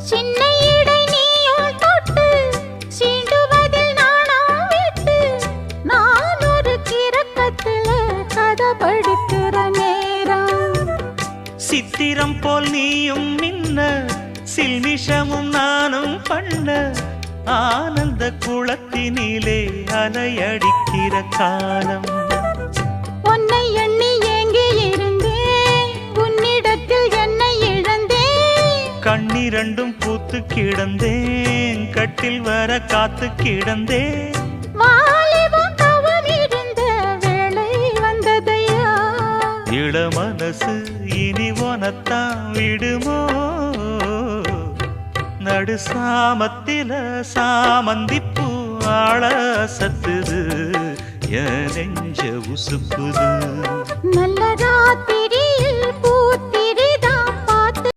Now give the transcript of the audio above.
சின்ன இடை நீயோல் தொட்டு சீண்டுவதில் நாணம் விட்டு நான் ஒரு கிறக்கத்துல கதை படிக்கிற நேரம். சித்திரம் போல் நீயும் மின்ன சில்மிஷமும் நானும் பண்ண ஆனந்த குளத்தினிலே அலையடிக்கிற காலம். உன்னை எண்ணி ஏங்கி இருந்தேன் உன்னிடத்தில் என்னை இழந்தேன். கண்ணிரண்டும் பூத்து கிடந்தேன் கட்டில் வர காத்து கிடந்தேன். வாலிபம் தவம் இருந்த வேளை வந்ததையா. இள மனசு இனி உனத்தான் விடுமோ நடு சாமத்தில சாமந்திப்பூ ஆள சத்துது என் நெஞ்ச உசுப்புது. நல்ல ராத்திரி